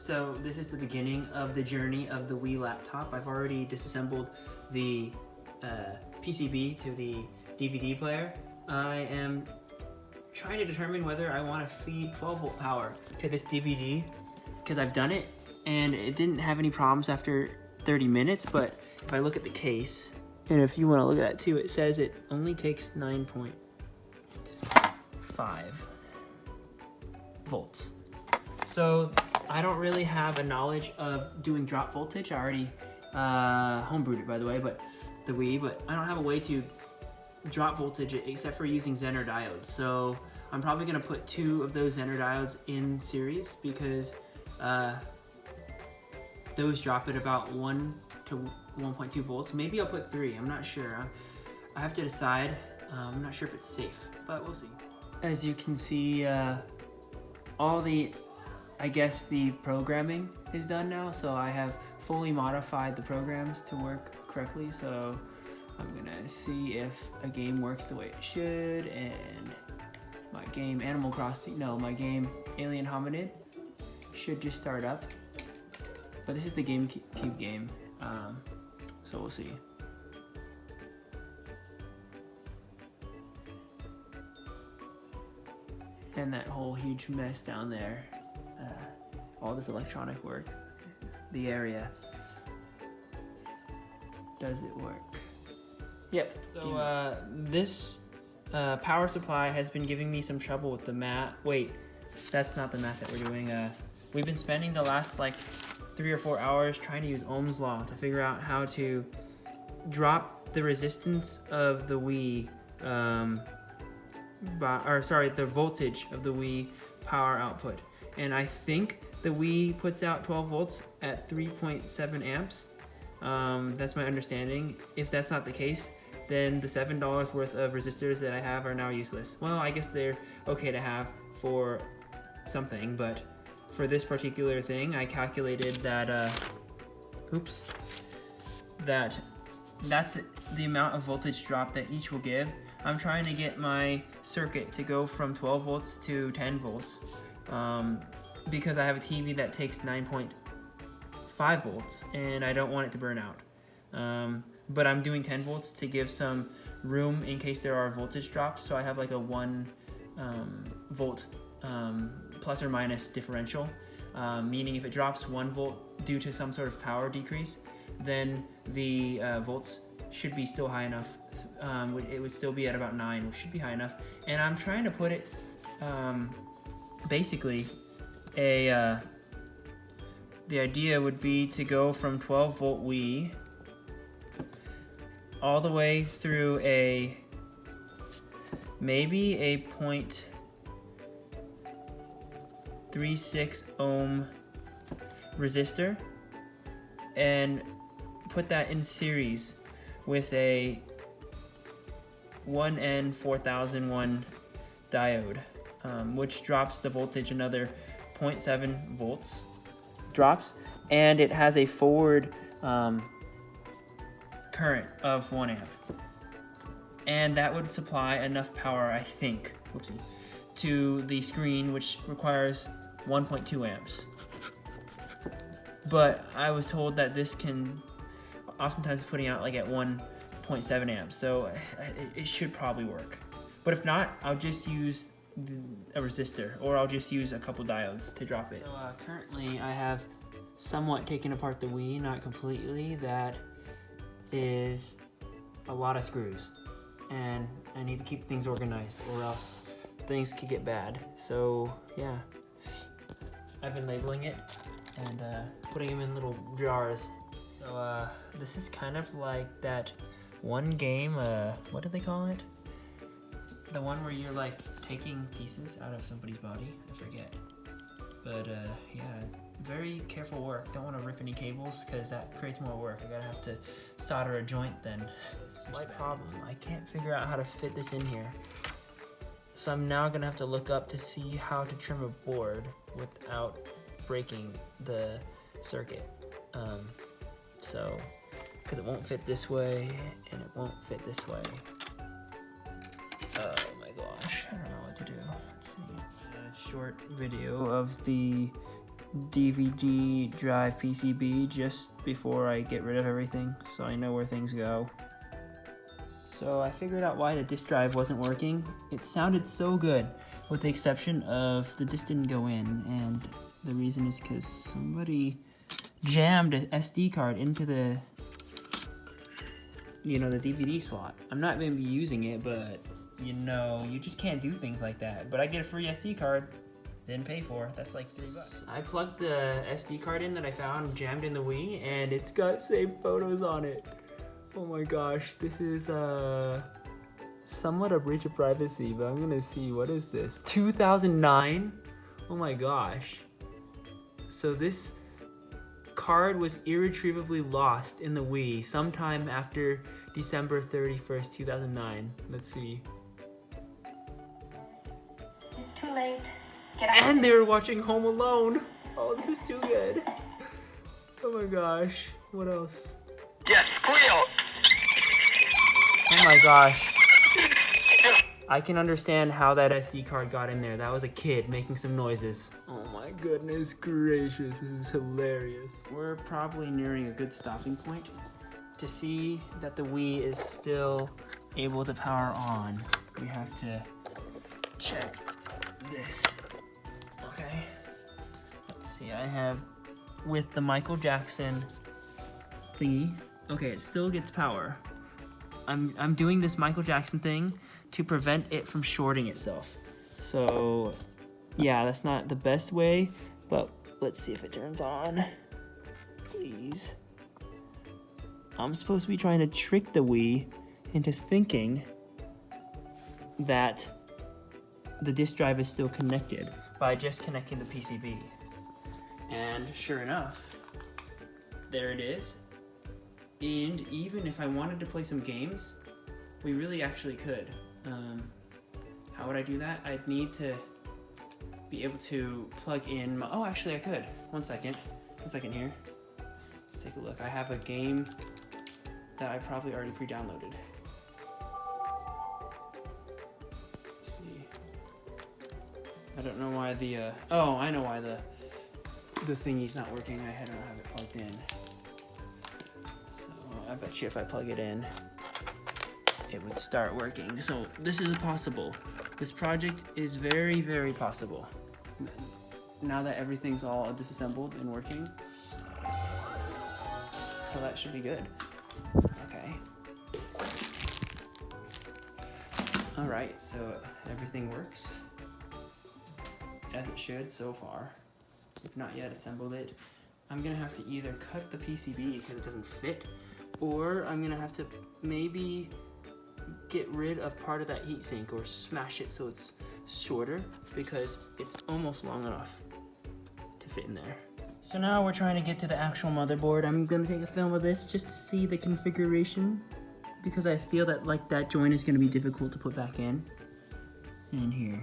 So this is the beginning of the journey of the Wii laptop. I've already disassembled the PCB to the DVD player. I am trying to determine whether I want to feed 12 volt power to this DVD because I've done it and it didn't have any problems after 30 minutes, but if I look at the case, and if you want to look at that too, it says it only takes 9.5 volts. So I don't really have a knowledge of doing drop voltage. I already homebrewed it, by the way, but the Wii, but I don't have a way to drop voltage except for using Zener diodes. So I'm probably gonna put 2 of those Zener diodes in series because those drop at about 1 to 1.2 volts. Maybe I'll put 3, I'm not sure. I have to decide. I'm not sure if it's safe, but we'll see. As you can see, all the, I guess the programming is done now, so I have fully modified the programs to work correctly. So I'm gonna see if a game works the way it should, and my game Animal Crossing, no, my game Alien Hominid should just start up. But this is the GameCube game, so we'll see. And that whole huge mess down there, all this electronic work, the area, does it work? Yep. So this power supply has been giving me some trouble with the math. Wait, that's not the math that we're doing. We've been spending the last like 3 or 4 hours trying to use Ohm's law to figure out how to drop the resistance of the Wii, the voltage of the Wii power output. And I think the Wii puts out 12 volts at 3.7 amps. That's my understanding. If that's not the case, then the $7 worth of resistors that I have are now useless. Well, I guess they're okay to have for something, but for this particular thing, I calculated that, that's the amount of voltage drop that each will give. I'm trying to get my circuit to go from 12 volts to 10 volts because I have a TV that takes 9.5 volts and I don't want it to burn out. But I'm doing 10 volts to give some room in case there are voltage drops. So I have like a 1 volt plus or minus differential, meaning if it drops 1 volt due to some sort of power decrease, then the volts should be still high enough. It would still be at about 9, which should be high enough. And I'm trying to put it, basically, the idea would be to go from 12 volt Wii all the way through maybe a 0.36 ohm resistor and put that in series with a 1N4001 diode, which drops the voltage another 0.7 volts, and it has a forward current of 1 amp. And that would supply enough power, I think, to the screen, which requires 1.2 amps. But I was told that this can oftentimes putting out like at 1.7 amps, so it should probably work. But if not, I'll just use a resistor, or I'll just use a couple diodes to drop it. So currently I have somewhat taken apart the Wii, not completely. That is a lot of screws, and I need to keep things organized or else things could get bad. So yeah, I've been labeling it and putting them in little jars. So this is kind of like that one game, what do they call it? The one where you're like taking pieces out of somebody's body, I forget. But yeah, very careful work. Don't want to rip any cables because that creates more work. I gotta have to solder a joint then. Slight problem, I can't figure out how to fit this in here. So I'm now gonna have to look up to see how to trim a board without breaking the circuit. So, because it won't fit this way and it won't fit this way. Oh my gosh, I don't know what to do. Let's see. A short video of the DVD drive PCB just before I get rid of everything, so I know where things go. So I figured out why the disk drive wasn't working. It sounded so good, with the exception of the disk didn't go in, and the reason is because somebody jammed an SD card into the, the DVD slot. I'm not going to be using it, but you just can't do things like that. But I get a free SD card, didn't pay for. That's like $3. I plugged the SD card in that I found jammed in the Wii, and it's got saved photos on it. Oh my gosh, this is somewhat a breach of privacy, but I'm gonna see, what is this? 2009? Oh my gosh. So this card was irretrievably lost in the Wii sometime after December 31st, 2009. Let's see. It's too late. And they were watching Home Alone. Oh, this is too good. Oh my gosh. What else? Yes, squeal! Oh my gosh. I can understand how that SD card got in there. That was a kid making some noises. Oh my goodness gracious, this is hilarious. We're probably nearing a good stopping point. To see that the Wii is still able to power on, we have to check this. Okay. Let's see, I have with the Michael Jackson thingy. Okay, it still gets power. I'm doing this Michael Jackson thing to prevent it from shorting itself. So, yeah, that's not the best way, but let's see if it turns on. Please. I'm supposed to be trying to trick the Wii into thinking that the disk drive is still connected by just connecting the PCB. And sure enough, there it is. And even if I wanted to play some games, we really actually could. How would I do that? I'd need to be able to plug in my, oh, actually I could. One second here. Let's take a look. I have a game that I probably already pre-downloaded. Let's see. I don't know why the, oh, I know why the thingy's not working. I don't have it plugged in. So I bet you if I plug it in, it would start working. So this is possible. This project is very, very possible. Now that everything's all disassembled and working. So that should be good. Okay. All right, so everything works as it should so far. If not yet assembled it, I'm gonna have to either cut the PCB because it doesn't fit, or I'm gonna have to maybe get rid of part of that heatsink or smash it so it's shorter because it's almost long enough to fit in there. So now we're trying to get to the actual motherboard. I'm gonna take a film of this just to see the configuration because I feel that like that joint is gonna be difficult to put back in. And here.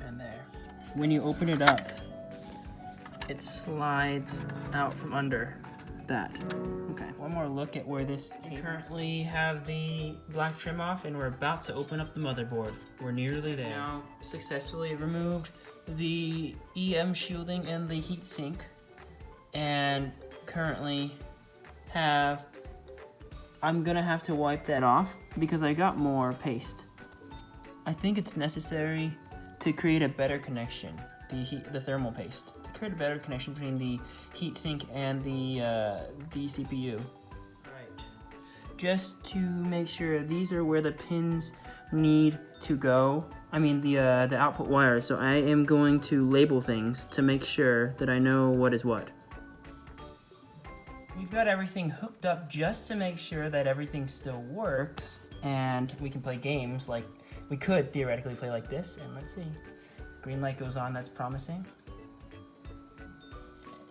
And there. When you open it up, it slides out from under that. Okay, one more look at where this came. We currently have the black trim off and we're about to open up the motherboard. We're nearly there. Now successfully removed the EM shielding and the heatsink, and currently I'm gonna have to wipe that off because I got more paste. I think it's necessary to create a better connection, the thermal paste, to create a better connection between the heatsink and the CPU. Right. Just to make sure these are where the pins need to go. I mean the output wires. So I am going to label things to make sure that I know what is what. We've got everything hooked up just to make sure that everything still works and we can play games like we could theoretically play like this. And let's see. Green light goes on, that's promising.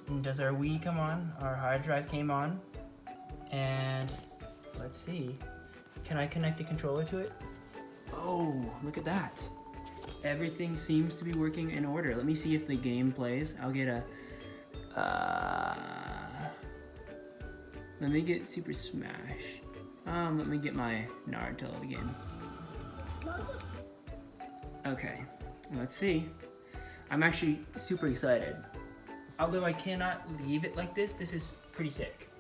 And does our Wii come on? Our hard drive came on. And let's see. Can I connect a controller to it? Oh, look at that. Everything seems to be working in order. Let me see if the game plays. I'll get a... let me get Super Smash. Let me get my Naruto again. Okay, let's see. I'm actually super excited. Although I cannot leave it like this, this is pretty sick.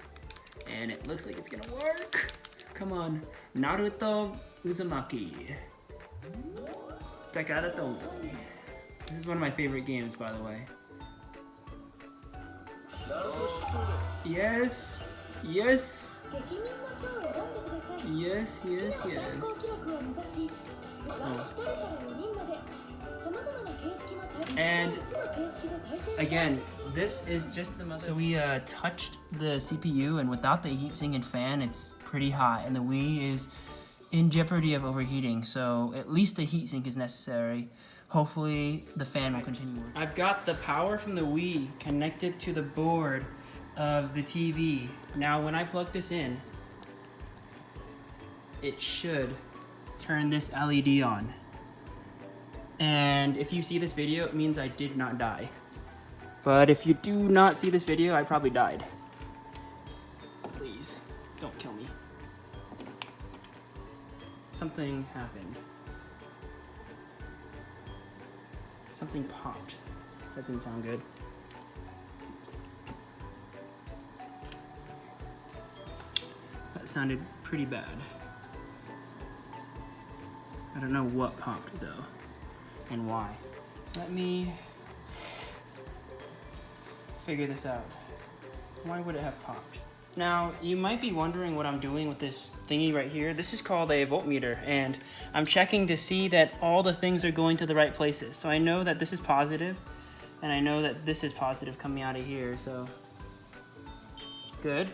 And it looks like it's gonna work. Come on, Naruto Uzumaki. Takara Tomoe. This is one of my favorite games, by the way. Yes, yes. Yes, yes, yes. Oh. And again, this is just the mother. So we touched the CPU, and without the heatsink and fan, it's pretty hot, and the Wii is in jeopardy of overheating. So at least a heatsink is necessary. Hopefully the fan will continue working. I've got the power from the Wii connected to the board of the TV. Now when I plug this in, it should turn this LED on. And if you see this video, it means I did not die. But if you do not see this video, I probably died. Please, don't kill me. Something happened. Something popped. That didn't sound good. That sounded pretty bad. I don't know what popped though, and why. Let me figure this out. Why would it have popped? Now, you might be wondering what I'm doing with this thingy right here. This is called a voltmeter, and I'm checking to see that all the things are going to the right places. So I know that this is positive, and I know that this is positive coming out of here, so good.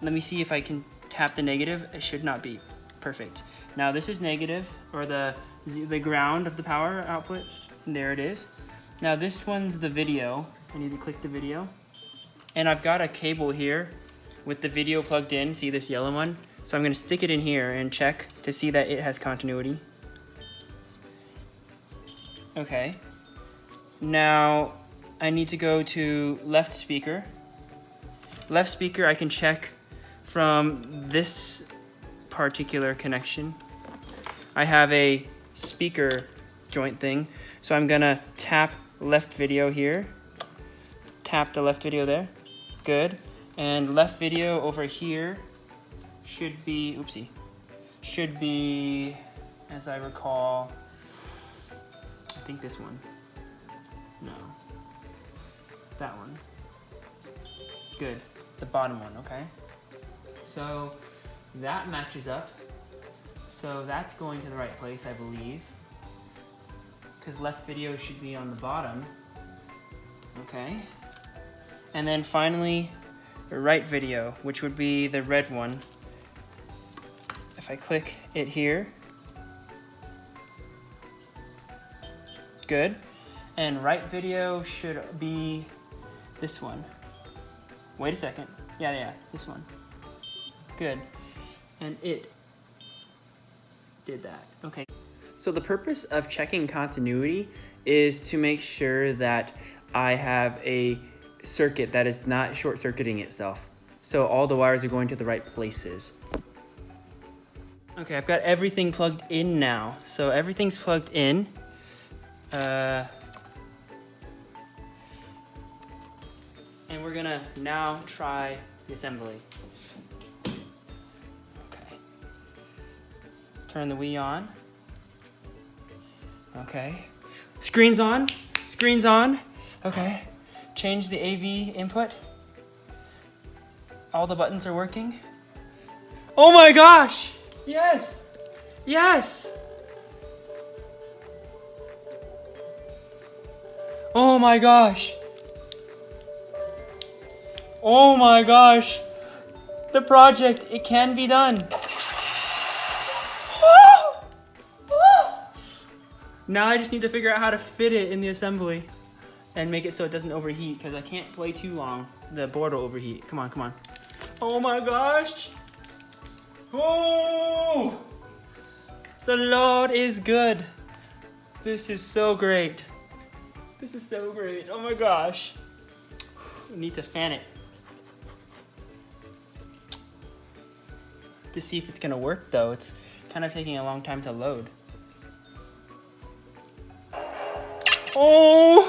Let me see if I can tap the negative. It should not be. Perfect. Now this is negative, or the ground of the power output. There it is. Now this one's the video. I need to click the video. And I've got a cable here with the video plugged in. See this yellow one? So I'm gonna stick it in here and check to see that it has continuity. Okay. Now I need to go to left speaker. Left speaker I can check from this particular connection. I have a speaker joint thing. So I'm gonna tap left video here. Tap the left video there. Good. And left video over here should be, oopsie, should be, as I recall, I think this one. No. That one. Good. The bottom one, okay? So that matches up. So that's going to the right place, I believe. Because left video should be on the bottom. Okay. And then finally, right video, which would be the red one. If I click it here. Good. And right video should be this one. Wait a second. Yeah, this one. Good. And it did that. Okay. So the purpose of checking continuity is to make sure that I have a circuit that is not short-circuiting itself. So all the wires are going to the right places. Okay, I've got everything plugged in now. So everything's plugged in. And we're gonna now try the assembly. Okay. Turn the Wii on. Okay. Screen's on. Screen's on. Okay. Change the AV input. All the buttons are working. Oh my gosh! Yes! Yes! Oh my gosh! Oh my gosh! The project, it can be done! Now I just need to figure out how to fit it in the assembly and make it so it doesn't overheat, because I can't play too long. The board will overheat. Come on, come on. Oh my gosh! Oh! The Lord is good. This is so great. This is so great. Oh my gosh. I need to fan it to see if it's gonna work though. It's kind of taking a long time to load. Oh,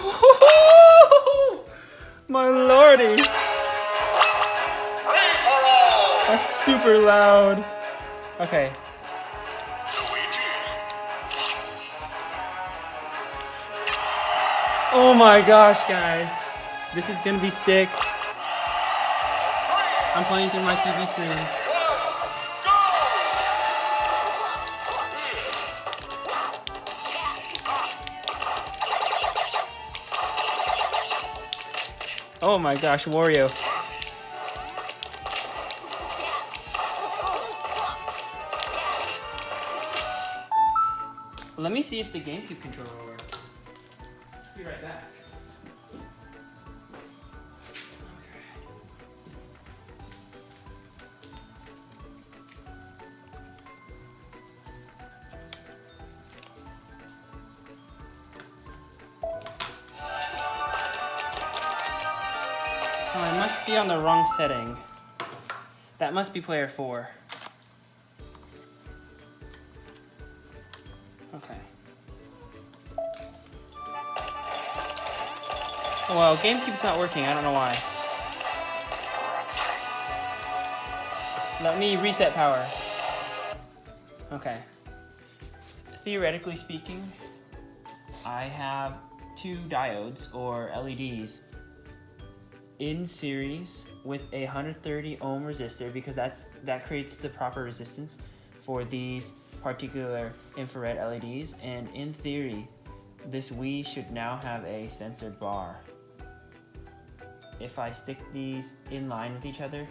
my lordy. That's super loud. Okay. Oh my gosh, guys. This is gonna be sick. I'm playing through my TV screen. Oh my gosh, Wario. Let me see if the GameCube controller works. Be right back. Oh, I must be on the wrong setting. That must be player 4. Okay. Well, GameCube's not working. I don't know why. Let me reset power. Okay. Theoretically speaking, I have 2 diodes or LEDs in series with a 130 ohm resistor because that creates the proper resistance for these particular infrared LEDs, and in theory this Wii should now have a sensor bar. If I stick these in line with each other,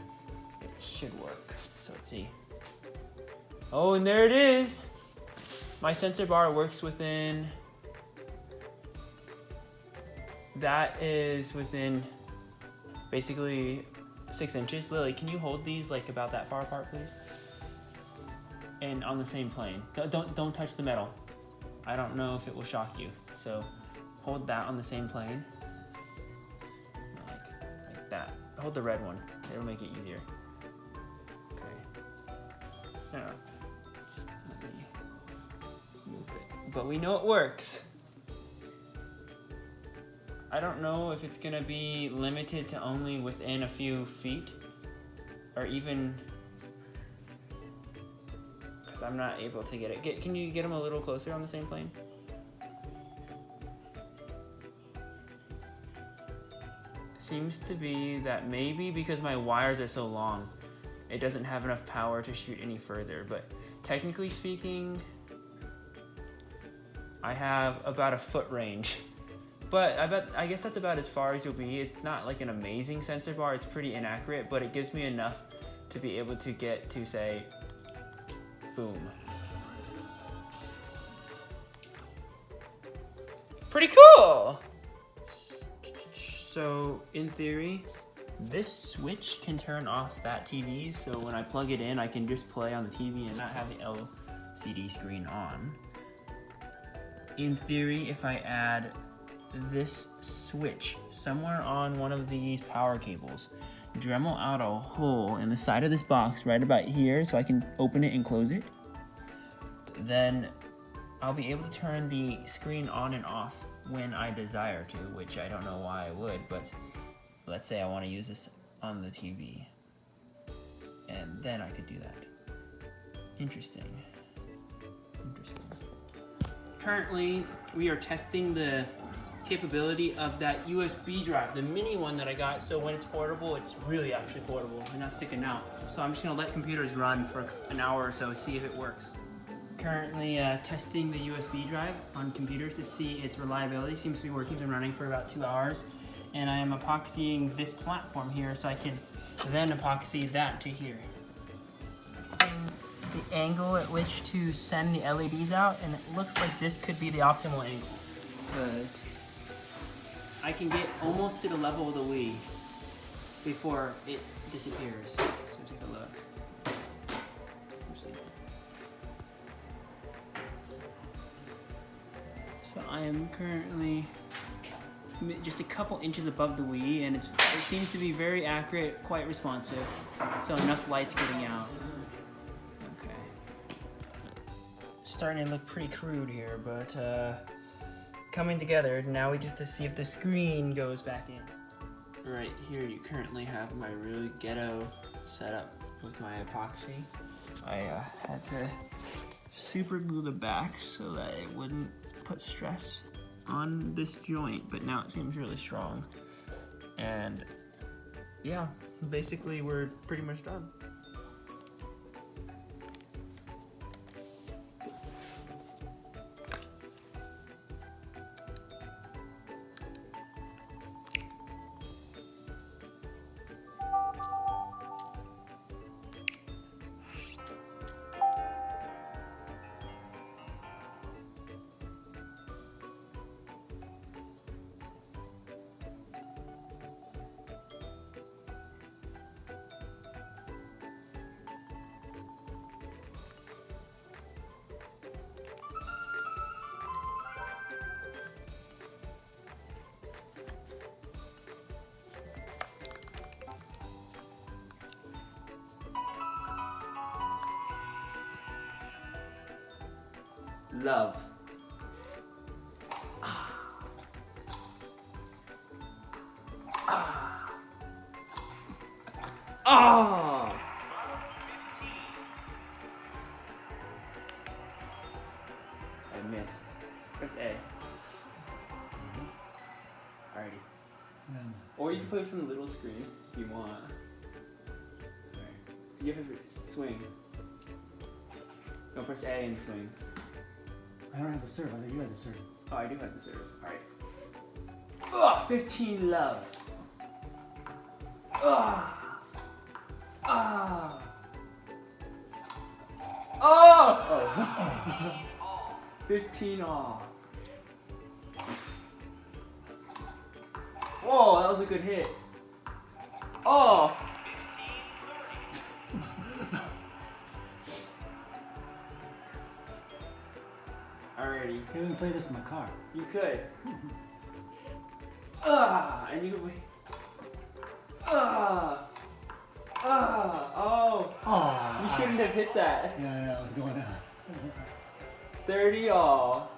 it should work. So let's see. Oh, and there it is! My sensor bar works within... That is within basically 6 inches. Lily, can you hold these like about that far apart, please? And on the same plane. Don't touch the metal. I don't know if it will shock you. So hold that on the same plane. Like that. Hold the red one. It'll make it easier. Okay. Now, let me move it. But we know it works. I don't know if it's gonna be limited to only within a few feet, or even, because I'm not able to get it. Can you get them a little closer on the same plane? Seems to be that maybe because my wires are so long, it doesn't have enough power to shoot any further, but technically speaking, I have about a foot range. But I guess that's about as far as you'll be. It's not like an amazing sensor bar, it's pretty inaccurate, but it gives me enough to be able to get to, say, boom. Pretty cool! So, in theory, this switch can turn off that TV, so when I plug it in, I can just play on the TV and not have the LCD screen on. In theory, if I add this switch somewhere on one of these power cables, Dremel out a hole in the side of this box right about here so I can open it and close it, then I'll be able to turn the screen on and off when I desire to, which I don't know why I would, but let's say I want to use this on the TV, and then I could do that. Interesting. Currently, we are testing the capability of that USB drive, the mini one that I got, so when it's portable, it's really actually portable and not sticking out. So I'm just gonna let computers run for an hour or so, see if it works. Currently testing the USB drive on computers to see its reliability. Seems to be working. Been running for about 2 hours, and I am epoxying this platform here so I can then epoxy that to here. The angle at which to send the LEDs out, and it looks like this could be the optimal angle because I can get almost to the level of the Wii before it disappears. So take a look. Oopsie. So I am currently just a couple inches above the Wii, and it seems to be very accurate, quite responsive. So enough light's getting out. Okay. Starting to look pretty crude here, but coming together. Now we just have to see if the screen goes back in. Right here, you currently have my really ghetto setup with my epoxy. I had to super glue the back so that it wouldn't put stress on this joint, but now it seems really strong. And yeah, basically we're pretty much done. Love. Oh! I missed. Press A. Alrighty. Or you can play from the little screen if you want. You have to swing. No, press A and swing. I don't have the serve. I thought you had the serve. Oh, I do have the serve. Alright. Ugh, 15 love. Ugh. Ah. Oh! 15 all. Whoa, that was a good hit. Oh! Alrighty. You can play this in the car. You could. And you could. Oh. Oh. You shouldn't have hit that. Yeah, I know. What's going on? 30 all.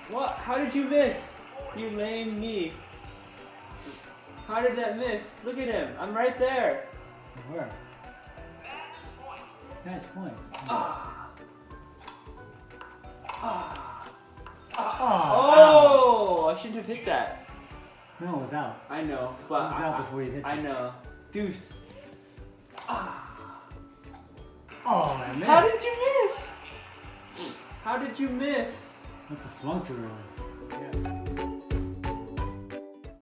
What? How did you miss? You lame me. How did that miss? Look at him. I'm right there. Where? Match point. Oh! I shouldn't have hit that. No, it was out. I know, but It was out before you hit I it. know. Deuce. Oh, I missed. How did you miss? How did you miss? That's the swung too early. Yeah.